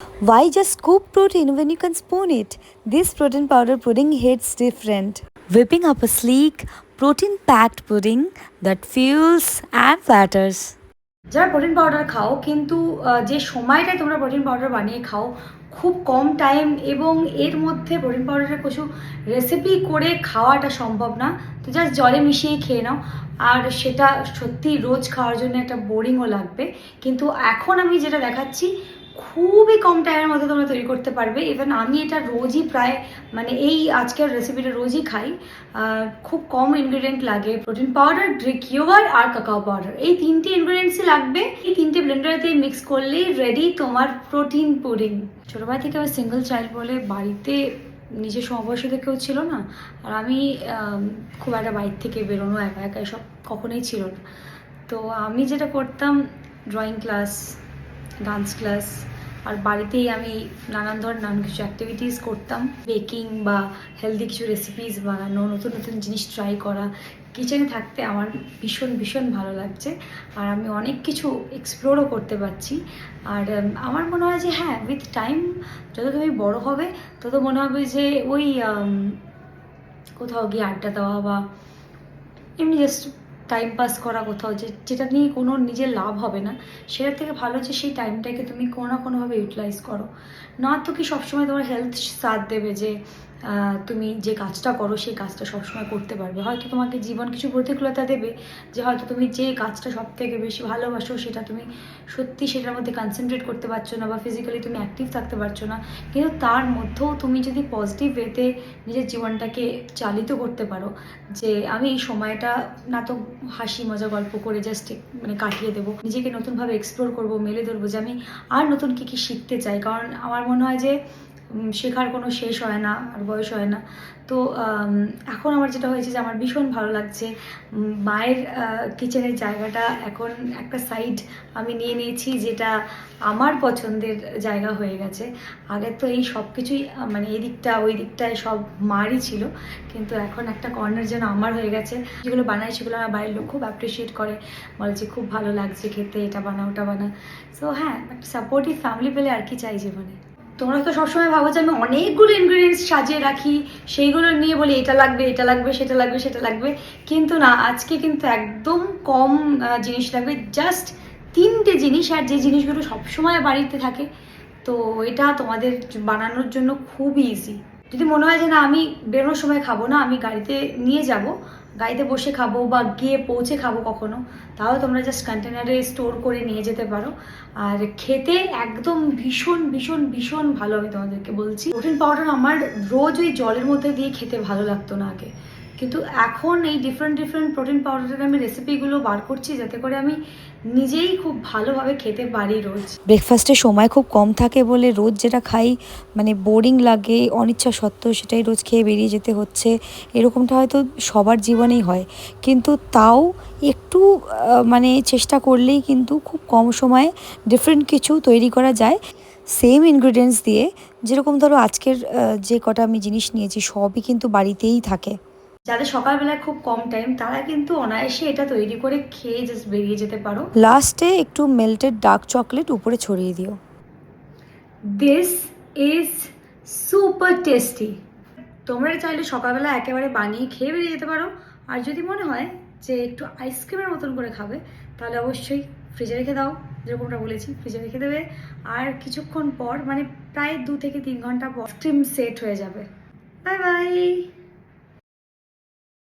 Why just scoop protein when you can spoon it? This protein powder pudding hits different. Whipping up a sleek, protein packed pudding that fuels and flatters. যারা protein powder খাও কিন্তু যে সময়টায় তোমরা protein powder বানিয়ে খাও খুব কম time এবং এর মধ্যে প্রোটিন পাউডারের কিছু রেসিপি করে খাওয়াটা সম্ভব না, তো জাস্ট জলে মিশিয়ে খেয়ে নাও। আর সেটা সত্যি রোজ খাওয়ার জন্য একটা বোরিংও লাগবে, কিন্তু এখন আমি যেটা দেখাচ্ছি খুবই কম টাইমের মধ্যে তোমরা তৈরি করতে পারবে। ইভেন আমি এটা রোজই প্রায় মানে এই আজকের রেসিপিটা রোজই খাই। খুব কম ইনগ্রিডিয়েন্ট লাগে, প্রোটিন পাউডার, গ্রিক ইয়োগার্ট আর কাকাও পাউডার, এই তিনটে ইনগ্রিডিয়েন্টসই লাগবে। এই তিনটে ব্লেন্ডারেতেই মিক্স করলেই রেডি তোমার প্রোটিন পুডিং। ছোটোবেলা থেকে আমি সিঙ্গেল চাইল্ড বলে বাড়িতে নিজের সমবয়সীতে কেউ ছিল না, আর আমি খুব একটা বাড়ির থেকে বেরোনো একা একা এসব কখনোই ছিল না। তো আমি যেটা করতাম ড্রয়িং ক্লাস, ডান্স ক্লাস, আর বাড়িতেই আমি নানান কিছু অ্যাক্টিভিটিস করতাম, বেকিং বা হেলদি কিছু রেসিপিস বানানো, নতুন নতুন জিনিস ট্রাই করা। কিচেনে থাকতে আমার ভীষণ ভীষণ ভালো লাগছে, আর আমি অনেক কিছু এক্সপ্লোরও করতে পারছি। আর আমার মনে হয় যে হ্যাঁ, উইথ টাইম যত তুমি বড় হবে তত মনে হবে যে ওই কোথাও গিয়ে আড্ডা দেওয়া বা এমনি জাস্ট টাইম পাস করা কোথাও, যেটা নিয়ে কোনো নিজের লাভ হবে না, সেটার থেকে ভালো যে সেই টাইমটাকে তুমি কোনো না কোনোভাবে ইউটিলাইজ করো। না তো কি সবসময় তোমার হেলথ সাথ দেবে যে তুমি যে কাজটা করো সেই কাজটা সবসময় করতে পারবে। হয়তো তোমাকে জীবন কিছু প্রতিকূলতা দেবে, যে হয়তো তুমি যে কাজটা সব থেকে বেশি ভালোবাসো সেটা তুমি সত্যি সেটার মধ্যে কনসেন্ট্রেট করতে পারছো না, বা ফিজিক্যালি তুমি অ্যাক্টিভ থাকতে পারছো না, কিন্তু তার মধ্যেও তুমি যদি পজিটিভ ওয়েতে নিজের জীবনটাকে চালিত করতে পারো, যে আমি এই সময়টা না তো হাসি মজা গল্প করে জাস্ট মানে কাটিয়ে দেবো, নিজেকে নতুনভাবে এক্সপ্লোর করবো, মেলে ধরবো যে আমি আর নতুন কী কী শিখতে চাই। কারণ আমার মনে হয় যে শেখার কোনো শেষ হয় না আর বয়স হয় না। তো এখন আমার যেটা হয়েছে যে আমার ভীষণ ভালো লাগছে, মায়ের কিচেনের জায়গাটা এখন একটা সাইড আমি নিয়ে নিয়েছি যেটা আমার পছন্দের জায়গা হয়ে গেছে। আগে তো এই সব কিছুই মানে এই দিকটা ওই দিকটায় সব মারই ছিল, কিন্তু এখন একটা কর্নার যেন আমার হয়ে গেছে। যেগুলো বানাই সেগুলো আমার বাড়ির লোক খুব অ্যাপ্রিসিয়েট করে, বলে যে খুব ভালো লাগছে খেতে, এটা বানা ওটা বানা। সো হ্যাঁ, একটা সাপোর্টিভ ফ্যামিলি পেলে আর কি চাই জীবনে। তোমরা তো সবসময় ভাবো যে আমি অনেকগুলো ইনগ্রিডিয়েন্টস সাজিয়ে রাখি, সেইগুলো নিয়ে বলি এটা লাগবে এটা লাগবে সেটা লাগবে সেটা লাগবে, কিন্তু না, আজকে কিন্তু একদম কম জিনিস লাগবে, জাস্ট তিনটে জিনিস, আর যে জিনিসগুলো সবসময় বাড়িতে থাকে। তো এটা তোমাদের বানানোর জন্য খুব ইজি। যদি মনে হয় যে না আমি বেরোনোর সময় খাবো না, আমি গাড়িতে নিয়ে যাব, গাড়িতে বসে খাবো বা গিয়ে পৌঁছে খাবো কখনো, তাহলে তোমরা জাস্ট কন্টেনারে স্টোর করে নিয়ে যেতে পারো। আর খেতে একদম ভীষণ ভীষণ ভীষণ ভালো, আমি তোমাদেরকে বলছি। প্রোটিন পাউডার আমার রোজ ওই জলের মধ্যে দিয়ে খেতে ভালো লাগতো না আগে, কিন্তু এখন এই ডিফারেন্ট প্রোটিন পাউডারের আমি রেসিপিগুলো বার করছি যাতে করে আমি নিজেই খুব ভালোভাবে খেতে পারি রোজ। ব্রেকফাস্টে সময় খুব কম থাকে বলে রোজ যেটা খাই মানে বোরিং লাগে, অনিচ্ছা সত্ত্বেও সেটাই রোজ খেয়ে বেরিয়ে যেতে হচ্ছে, এরকমটা হয়তো সবার জীবনেই হয়। কিন্তু তাও একটু মানে চেষ্টা করলেই কিন্তু খুব কম সময়ে ডিফারেন্ট কিছু তৈরি করা যায় সেম ইনগ্রিডিয়েন্টস দিয়ে। যেরকম ধরো আজকের যে কটা আমি জিনিস নিয়েছি সবই কিন্তু বাড়িতেই থাকে। যাদের সকালবেলায় খুব কম টাইম তারা কিন্তু অনায়াসে এটা তৈরি করে খেয়ে জাস্ট বেরিয়ে যেতে পারো। লাস্টে একটু মেল্টেড ডার্ক চকলেট উপরে ছড়িয়ে দিও। This is super tasty. তোমরা চাইলে সকালবেলা একেবারে বানিয়ে খেয়ে বেরিয়ে যেতে পারো, আর যদি মনে হয় যে একটু আইসক্রিমের মতন করে খাবে তাহলে অবশ্যই ফ্রিজে রেখে দাও, যেরকমটা বলেছি ফ্রিজে রেখে দেবে, আর কিছুক্ষণ পর মানে প্রায় 2 থেকে 3 ঘন্টা পর ক্রিম সেট হয়ে যাবে। Bye bye.